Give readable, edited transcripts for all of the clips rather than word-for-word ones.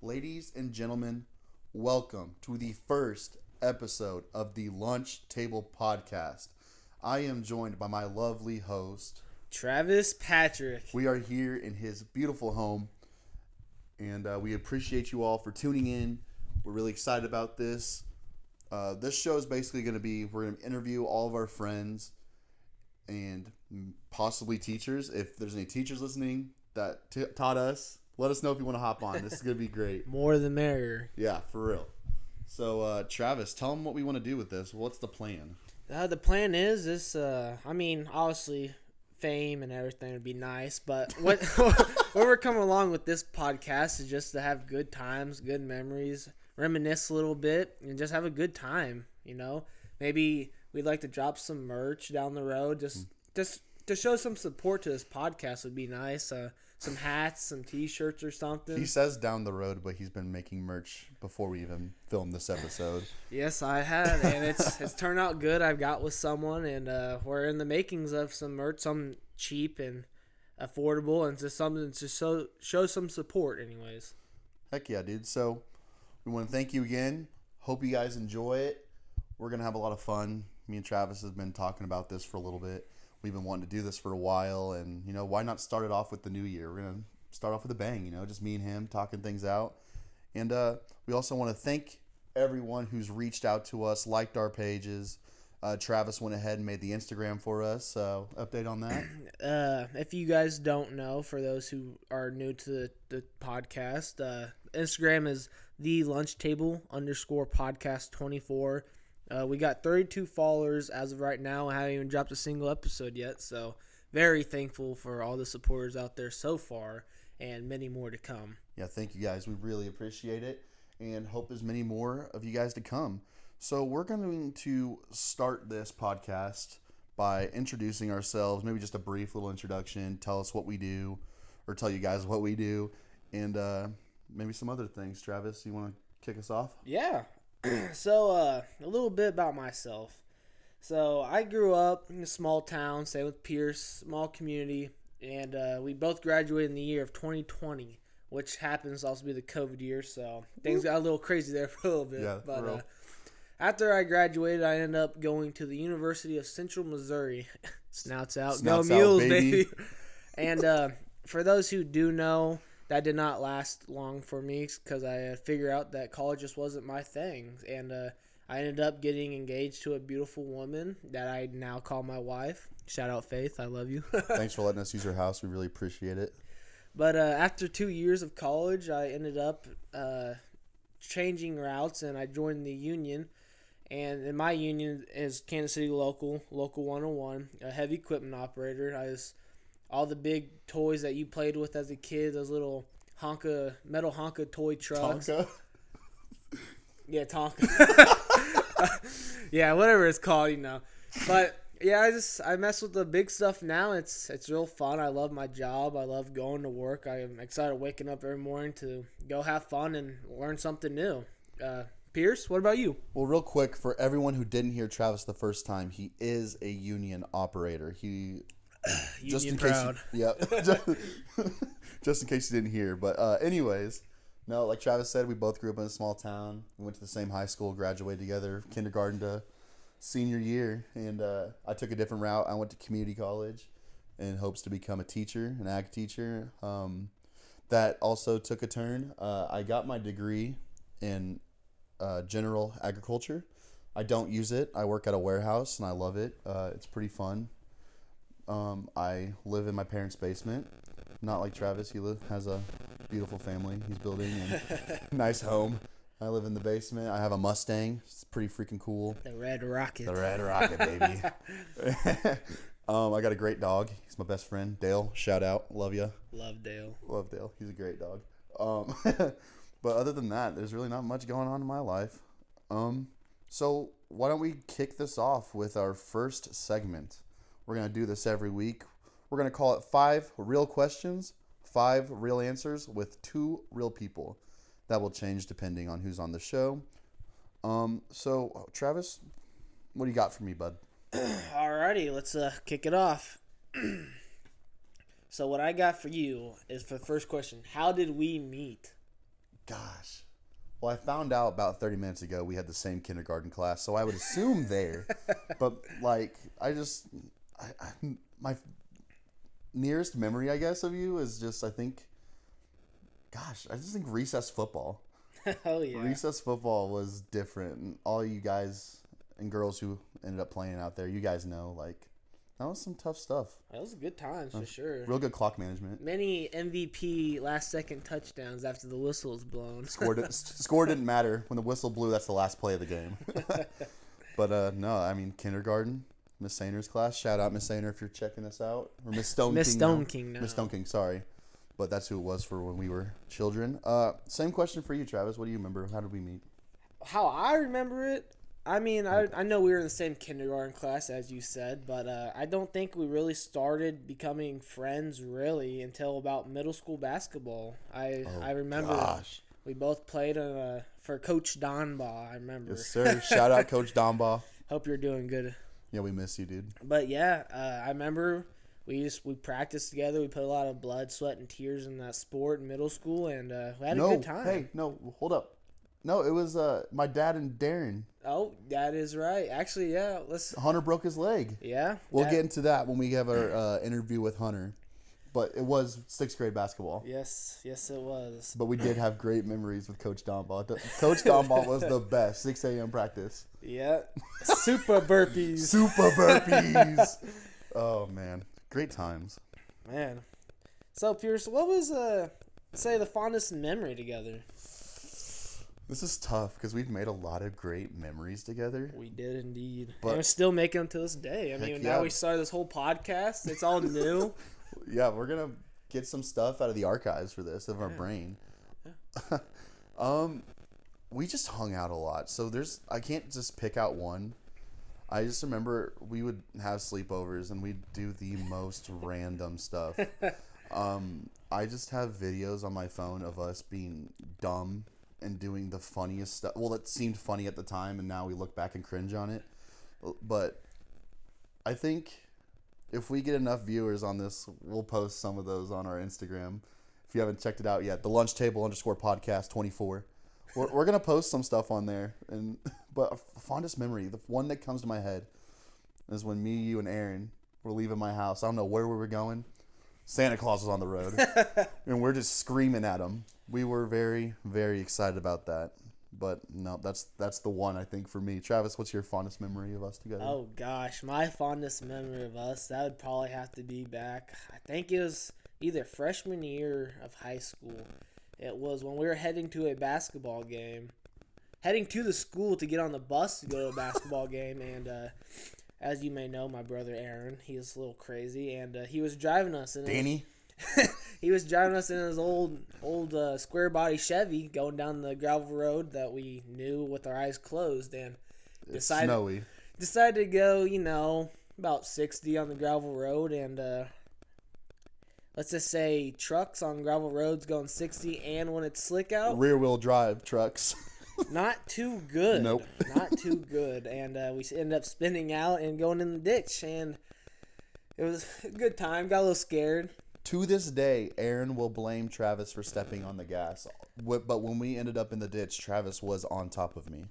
Ladies and gentlemen, welcome to the first episode of the Lunch Table Podcast. I am joined by my lovely host, Travis Patrick. We are here in his beautiful home, and we appreciate you all for tuning in. We're really excited about this. This show is basically going to be, we're going to interview all of our friends and possibly teachers. If there's any teachers listening that taught us, let us know if you want to hop on. This is going to be great. More the merrier. Yeah, for real. So, Travis, tell them what we want to do with this. What's the plan? The plan is obviously fame and everything would be nice, but what we're coming along with this podcast is just to have good times, good memories, reminisce a little bit, and just have a good time, Maybe we'd like to drop some merch down the road, just to show some support to this podcast would be nice. Some hats, some t-shirts or something. He says down the road, but he's been making merch before we even filmed this episode. Yes, I have, and it's turned out good. I've got with someone, and we're in the makings of some merch, some cheap and affordable, and just something to show some support anyways. Heck yeah, dude. So we want to thank you again. Hope you guys enjoy it. We're going to have a lot of fun. Me and Travis have been talking about this for a little bit. We've been wanting to do this for a while, and, why not start it off with the new year? We're going to start off with a bang, just me and him talking things out. And we also want to thank everyone who's reached out to us, liked our pages. Travis went ahead and made the Instagram for us, so update on that. If you guys don't know, for those who are new to the podcast, Instagram is the lunch table _podcast 24. We got 32 followers as of right now. I haven't even dropped a single episode yet, so very thankful for all the supporters out there so far, and many more to come. Yeah, thank you guys. We really appreciate it, and hope there's many more of you guys to come. So we're going to start this podcast by introducing ourselves, maybe just a brief little introduction, tell us what we do, or tell you guys what we do, and maybe some other things. Travis, you want to kick us off? Yeah. So, a little bit about myself. So, I grew up in a small town, same with Pierce, small community, and we both graduated in the year of 2020, which happens to also be the COVID year, so things got a little crazy there for a little bit. Yeah, but after I graduated, I ended up going to the University of Central Missouri. Snouts out. Snouts Go Mules, out, baby. And for those who do know, that did not last long for me because I figured out that college just wasn't my thing. And I ended up getting engaged to a beautiful woman that I now call my wife. Shout out, Faith. I love you. Thanks for letting us use your house. We really appreciate it. But after 2 years of college, I ended up changing routes, and I joined the union. And in my union is Kansas City Local 101, a heavy equipment operator. I was all the big toys that you played with as a kid, those little metal Honka toy trucks. Tonka? Yeah, Tonka. Yeah, whatever it's called, But yeah, I mess with the big stuff now. It's real fun. I love my job. I love going to work. I am excited waking up every morning to go have fun and learn something new. Pierce, what about you? Well, real quick, for everyone who didn't hear Travis the first time, he is a union operator. Just in case you didn't hear. But anyways, no, like Travis said, we both grew up in a small town. We went to the same high school, graduated together, kindergarten to senior year. And I took a different route. I went to community college in hopes to become a teacher, an ag teacher. That also took a turn. I got my degree in general agriculture. I don't use it. I work at a warehouse and I love it. It's pretty fun. I live in my parents' basement. Not like Travis. He has a beautiful family he's building and a nice home. I live in the basement. I have a Mustang. It's pretty freaking cool. The Red Rocket. The Red Rocket, baby. I got a great dog. He's my best friend, Dale. Shout out. Love ya. Love Dale. Love Dale. He's a great dog. But other than that, there's really not much going on in my life. So why don't we kick this off with our first segment? We're going to do this every week. We're going to call it 5 real questions, 5 real answers with 2 real people. That will change depending on who's on the show. So, Travis, what do you got for me, bud? Alrighty, let's kick it off. So what I got for you is for the first question, how did we meet? Gosh. Well, I found out about 30 minutes ago we had the same kindergarten class, so I would assume there. But, like, my nearest memory, I guess, of you is just, I think recess football. Oh, yeah. Recess football was different. And all you guys and girls who ended up playing out there, you guys know, like, that was some tough stuff. That was good times for sure. Real good clock management. Many MVP last-second touchdowns after the whistle was blown. Score didn't matter. When the whistle blew, that's the last play of the game. But, no, I mean, kindergarten, Miss Sainer's class. Shout out, Miss Sainer, if you're checking us out. Or Miss Stone King. Miss Stone King now. Miss Stone King, sorry. But that's who it was for when we were children. Same question for you, Travis. What do you remember? How did we meet? How I remember it, I mean, I know we were in the same kindergarten class, as you said, but I don't think we really started becoming friends, really, until about middle school basketball. I remember we both played for Coach Donbaugh, I remember. Yes, sir. Shout out Coach Donbaugh. Hope you're doing good. Yeah, we miss you, dude. But, yeah, I remember we practiced together. We put a lot of blood, sweat, and tears in that sport in middle school, and we had a good time. Hey, no, hold up. No, it was my dad and Darren. Oh, that is right. Actually, yeah. Hunter broke his leg. Yeah. We'll get into that when we have our interview with Hunter. But it was 6th grade basketball. Yes, it was. But we did have great memories with Coach Donbaugh. Coach Donbaugh was the best. 6 a.m. practice. Yeah. Super burpees. Super burpees. Oh, man. Great times. Man. So, Pierce, what was, say, the fondest memory together? This is tough because we've made a lot of great memories together. We did indeed. But and we're still making them to this day. I mean, now we started this whole podcast. It's all new. Yeah, we're going to get some stuff out of the archives for this, of our brain. Yeah. We just hung out a lot. So I can't just pick out one. I just remember we would have sleepovers and we'd do the most random stuff. I just have videos on my phone of us being dumb and doing the funniest stuff. Well, it seemed funny at the time, and now we look back and cringe on it. But I think if we get enough viewers on this, we'll post some of those on our Instagram. If you haven't checked it out yet, the lunch table _podcast 24. We're gonna post some stuff on there. But fondest memory, the one that comes to my head, is when me, you, and Aaron were leaving my house. I don't know where we were going. Santa Claus was on the road, and we're just screaming at him. We were very, very excited about that. But no, that's the one, I think, for me. Travis, what's your fondest memory of us together? Oh, gosh. My fondest memory of us, that would probably have to be back, I think it was either freshman year of high school. It was when we were heading to a basketball game. Heading to the school to get on the bus to go to a basketball game. And as you may know, my brother Aaron, he is a little crazy. And he was driving us. Danny? He was driving us in his old square body Chevy going down the gravel road that we knew with our eyes closed, and decided to go, about 60 on the gravel road, and let's just say trucks on gravel roads going 60, and when it's slick out, rear wheel drive trucks. Not too good. Nope. Not too good, and we ended up spinning out and going in the ditch, and it was a good time. Got a little scared. To this day, Aaron will blame Travis for stepping on the gas. But when we ended up in the ditch, Travis was on top of me.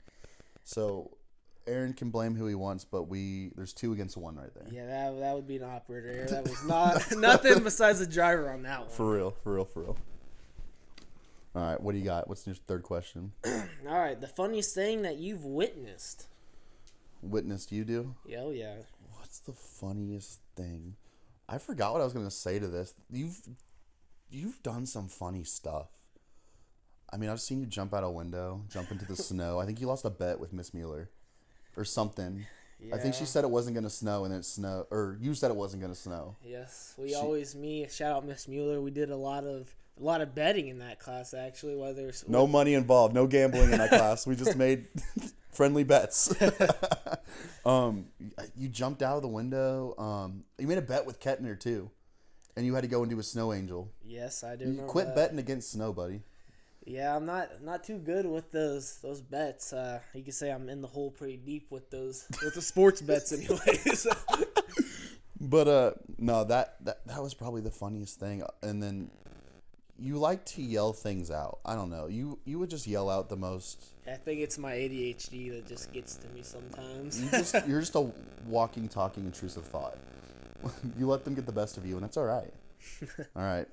So Aaron can blame who he wants, but there's 2 against 1 right there. Yeah, that would be an operator error. That was not nothing besides the driver on that one. For real. All right, what do you got? What's your third question? All right, the funniest thing that you've witnessed. Witnessed you do? Oh, yeah. What's the funniest thing? I forgot what I was going to say to this. You've done some funny stuff. I mean, I've seen you jump out a window, jump into the snow. I think you lost a bet with Miss Mueller or something. Yeah. I think she said it wasn't going to snow, and then it snowed. Or you said it wasn't going to snow. Yes, shout out Miss Mueller. We did a lot of betting in that class, actually. No money involved, no gambling in that class. We just made friendly bets. You jumped out of the window. You made a bet with Kettner too, and you had to go and do a snow angel. Yes, I do. You quit betting against snow, buddy. Yeah, I'm not too good with those bets. You can say I'm in the hole pretty deep with the sports bets, anyways. But no, that was probably the funniest thing. And then you like to yell things out. I don't know. You would just yell out the most. I think it's my ADHD that just gets to me sometimes. You're just a walking, talking, intrusive thought. You let them get the best of you, and it's all right. All right.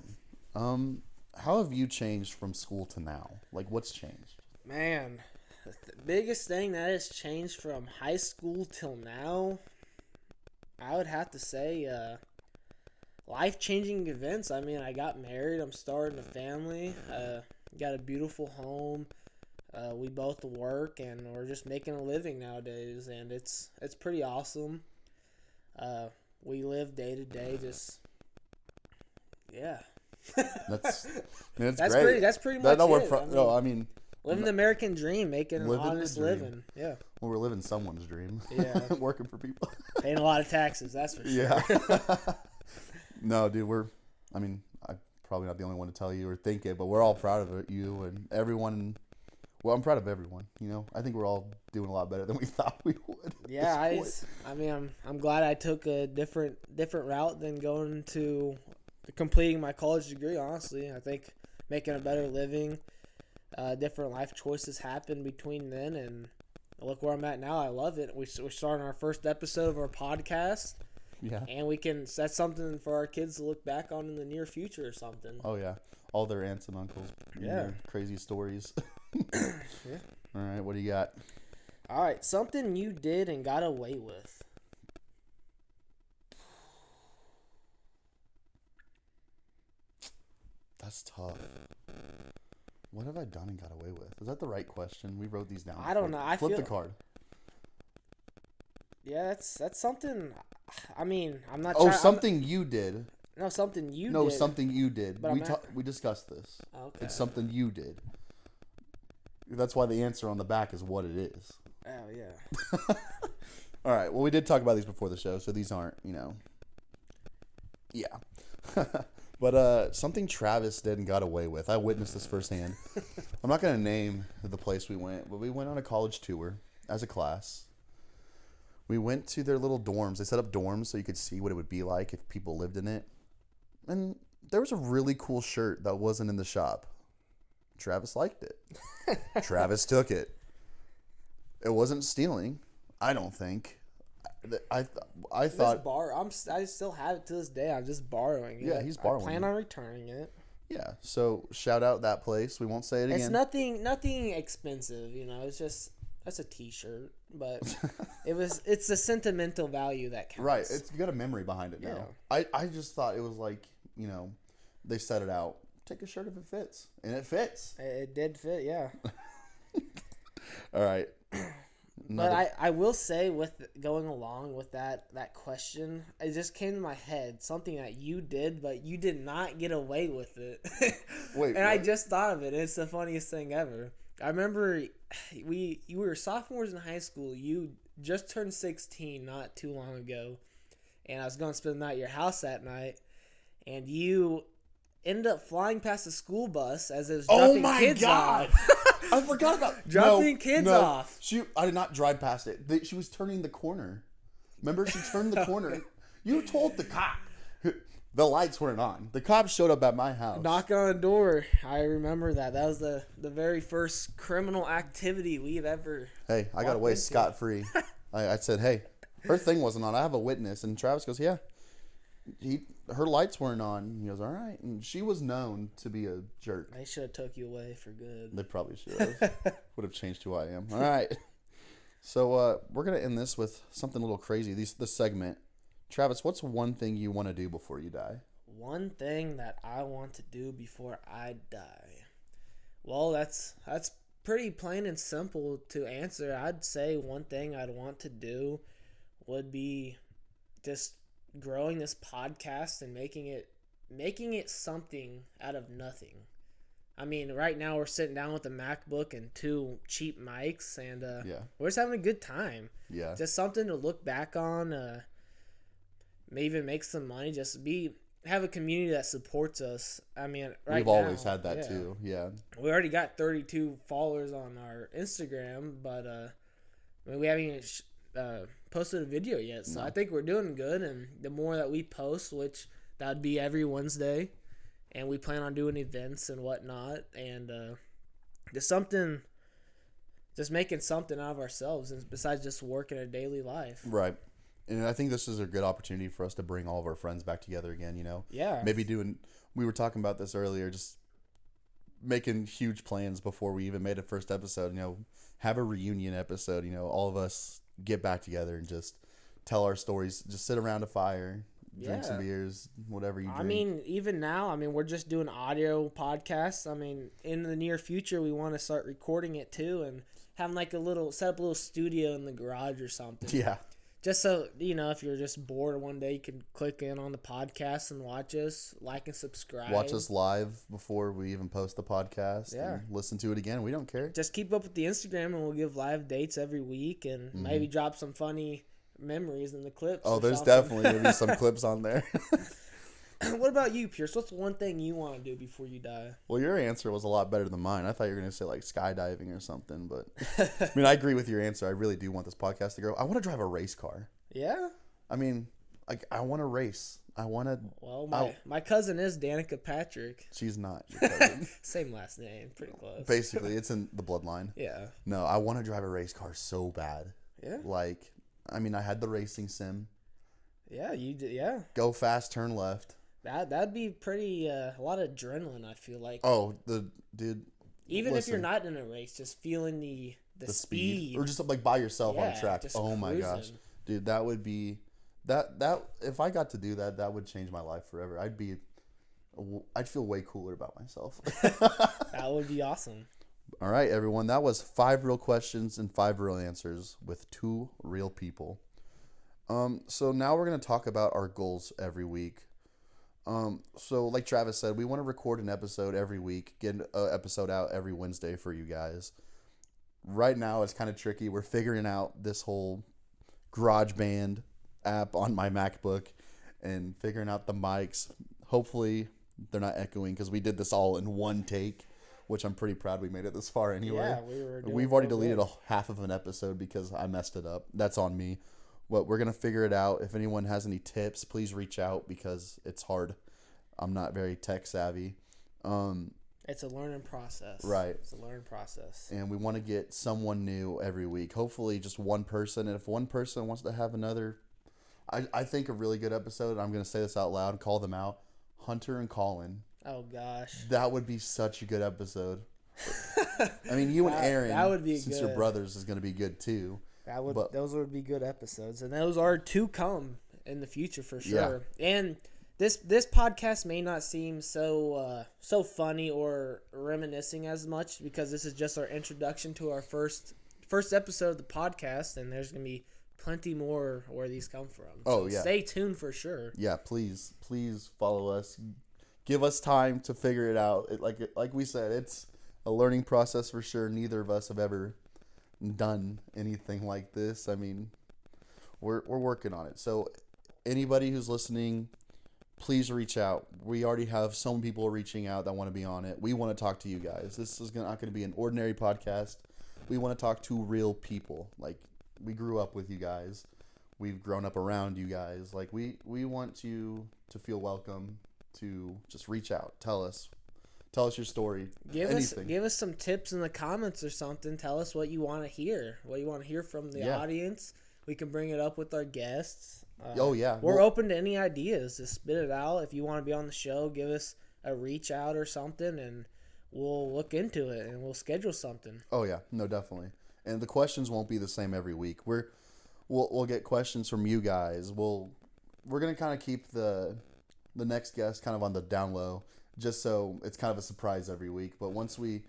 How have you changed from school to now? Like, what's changed? Man, the biggest thing that has changed from high school till now, I would have to say, life-changing events. I mean, I got married. I'm starting a family. Got a beautiful home. We both work, and we're just making a living nowadays, and it's pretty awesome. We live day to day, just yeah. That's great. That's pretty much it. I mean, living the American dream, making an living the honest dream. living. Yeah. Well, we're living someone's dream. Yeah. Working for people. Paying a lot of taxes, that's for sure. Yeah. No, dude, I'm probably not the only one to tell you or think it, but we're all proud of it, you and everyone. Well, I'm proud of everyone, you know. I think we're all doing a lot better than we thought we would. Yeah, I'm glad I took a different route than going to completing my college degree, honestly. I think making a better living, different life choices happen between then, and look where I'm at now. I love it. We're starting our first episode of our podcast. Yeah. And that's something for our kids to look back on in the near future or something. Oh, yeah. All their aunts and uncles. Yeah. Crazy stories. Yeah. All right, what do you got? All right, something you did and got away with. That's tough. What have I done and got away with? Is that the right question? We wrote these down. I don't know. Flip the card. Yeah, that's something. I mean, I'm not. Something you did. No, something you did. No, something you did. But We discussed this. Okay. It's something you did. That's why the answer on the back is what it is. Oh, yeah. All right. Well, we did talk about these before the show, so these aren't, Yeah. But something Travis did and got away with. I witnessed this firsthand. I'm not going to name the place we went, but we went on a college tour as a class. We went to their little dorms. They set up dorms so you could see what it would be like if people lived in it. And there was a really cool shirt that wasn't in the shop. Travis liked it. Travis took it. It wasn't stealing, I don't think. I thought. I still have it to this day. I'm just borrowing it. Yeah, he's borrowing I plan it. on returning it. Yeah, so shout out that place. We won't say it again. It's nothing expensive, It's just that's a T-shirt, but it's the sentimental value that counts. Right, you got a memory behind it now. Yeah. I just thought it was like they set it out. Take a shirt if it fits, and it fits. It did fit, yeah. All right. But I will say, with going along with that question, it just came to my head something that you did, but you did not get away with it. Wait, and what? I just thought of it. It's the funniest thing ever. I remember we were sophomores in high school. You just turned 16 not too long ago, and I was going to spend the night at your house that night, and you ended up flying past the school bus as it was dropping kids off. I forgot about dropping kids off. I did not drive past it. She was turning the corner. Remember, she turned the corner. You told the cop. The lights weren't on. The cops showed up at my house. Knock on the door. I remember that. That was the very first criminal activity we've ever. Hey, I got away scot-free. I said, hey, her thing wasn't on. I have a witness. And Travis goes, yeah. Her lights weren't on. He goes, all right. And she was known to be a jerk. They should have took you away for good. They probably should have. Would have changed who I am. All right. So we're going to end this with something a little crazy. This segment. Travis, what's one thing you want to do before you die? One thing that I want to do before I die. Well, that's pretty plain and simple to answer. I'd say one thing I'd want to do would be just growing this podcast and making it something out of nothing. I mean, right now we're sitting down with a MacBook and 2 cheap mics, and we're just having a good time. Yeah, just something to look back on. Maybe even make some money. Just have a community that supports us. I mean, we've always had that too. Yeah, we already got 32 followers on our Instagram, but we haven't even posted a video yet. So I think we're doing good, and the more that we post, which that would be every Wednesday, and we plan on doing events and whatnot, and just making something out of ourselves, and besides just working a daily life. Right. And I think this is a good opportunity for us to bring all of our friends back together again, you know? Yeah. Maybe we were talking about this earlier, just making huge plans before we even made a first episode, you know, have a reunion episode, you know, all of us get back together and just tell our stories, just sit around a fire, drink some beers, whatever you drink. I mean, even now, I mean, we're just doing audio podcasts. I mean, in the near future, we want to start recording it too and having like set up a little studio in the garage or something. Yeah. Just so, you know, if you're just bored one day, you can click in on the podcast and watch us, like and subscribe. Watch us live before we even post the podcast. Yeah. And listen to it again. We don't care. Just keep up with the Instagram, and we'll give live dates every week, and maybe drop some funny memories in the clips. Oh, there's definitely going to be some clips on there. What about you, Pierce? What's one thing you want to do before you die? Well, your answer was a lot better than mine. I thought you were going to say like skydiving or something, but I mean, I agree with your answer. I really do want this podcast to grow. I want to drive a race car. Yeah? I mean, like, I want to race. I want to. Well, my cousin is Danica Patrick. She's not your cousin. Same last name, pretty close. Basically, it's in the bloodline. Yeah. No, I want to drive a race car so bad. Yeah. Like, I mean, I had the racing sim. Yeah, you did. Yeah. Go fast, turn left. That'd be pretty a lot of adrenaline, I feel like. Oh, the dude. Even if you're not in a race, just feeling the speed, or just like by yourself on a track. just Oh my cruising. gosh, dude, that would be that if I got to do that, that would change my life forever. I'd feel way cooler about myself. That would be awesome. All right, everyone, that was 5 real questions and 5 real answers with 2 real people. So now we're gonna talk about our goals every week. So like Travis said, we want to record an episode every week, get an episode out every Wednesday for you guys. Right now, it's kind of tricky. We're figuring out this whole GarageBand app on my MacBook and figuring out the mics. Hopefully, they're not echoing because we did this all in one take, which I'm pretty proud we made it this far anyway. Yeah, We've already deleted half of an episode because I messed it up. That's on me. But we're going to figure it out. If anyone has any tips, please reach out because it's hard. I'm not very tech savvy. It's a learning process. Right. It's a learning process. And we want to get someone new every week. Hopefully just one person. And if one person wants to have another, I think a really good episode, I'm going to say this out loud, call them out, Hunter and Colin. Oh, gosh. That would be such a good episode. I mean, you and Aaron, that would be since good. your brothers, is going to be good too. Those would be good episodes, and those are to come in the future for sure. Yeah. And this podcast may not seem so funny or reminiscing as much because this is just our introduction to our first episode of the podcast, and there's gonna be plenty more where these come from. Oh, so yeah. Stay tuned for sure. Yeah, please follow us. Give us time to figure it out. Like we said, it's a learning process for sure. Neither of us have ever done anything like this. I mean, we're working on it. So anybody who's listening, please reach out. We already have some people reaching out that want to be on it. We want to talk to you guys. This is not going to be an ordinary podcast. We want to talk to real people. Like, we grew up with you guys. We've grown up around you guys. Like, we want you to feel welcome, to just reach out. Tell us your story. Give us some tips in the comments or something. Tell us what you want to hear. What you want to hear from the audience. We can bring it up with our guests. We're open to any ideas. Just spit it out. If you want to be on the show, give us a reach out or something, and we'll look into it and we'll schedule something. Oh yeah, no, definitely. And the questions won't be the same every week. We'll get questions from you guys. We're gonna kind of keep the next guest kind of on the down low, just so it's kind of a surprise every week. But once we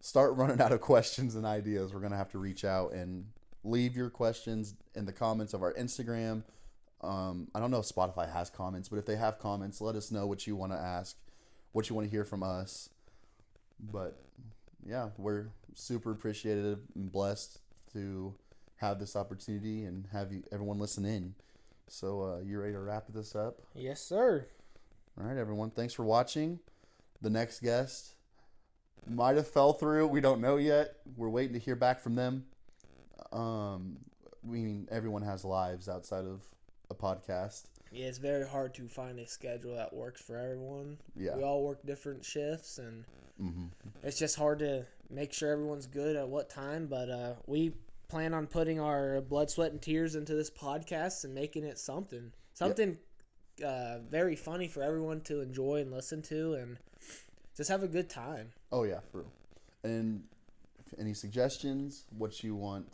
start running out of questions and ideas, we're going to have to reach out and leave your questions in the comments of our Instagram. I don't know if Spotify has comments, but if they have comments, let us know what you want to ask, what you want to hear from us. But yeah, we're super appreciative and blessed to have this opportunity and have everyone listen in. So you ready to wrap this up? Yes, sir. All right, everyone. Thanks for watching. The next guest might have fell through. We don't know yet. We're waiting to hear back from them. Everyone has lives outside of a podcast. Yeah, it's very hard to find a schedule that works for everyone. Yeah. We all work different shifts, and Mm-hmm. it's just hard to make sure everyone's good at what time. But we plan on putting our blood, sweat, and tears into this podcast and making it something very funny for everyone to enjoy and listen to, and just have a good time. Oh yeah, for real. And any suggestions? What you want?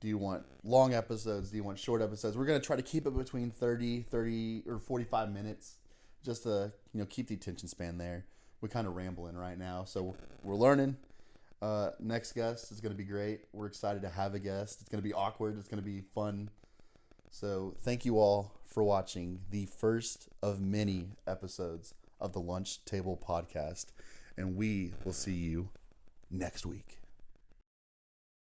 Do you want long episodes? Do you want short episodes? We're gonna try to keep it between 30 or 45 minutes, just to keep the attention span there. We're kind of rambling right now, so we're learning. Next guest is gonna be great. We're excited to have a guest. It's gonna be awkward. It's gonna be fun. So thank you all for watching the first of many episodes of the Lunch Table Podcast, and we will see you next week.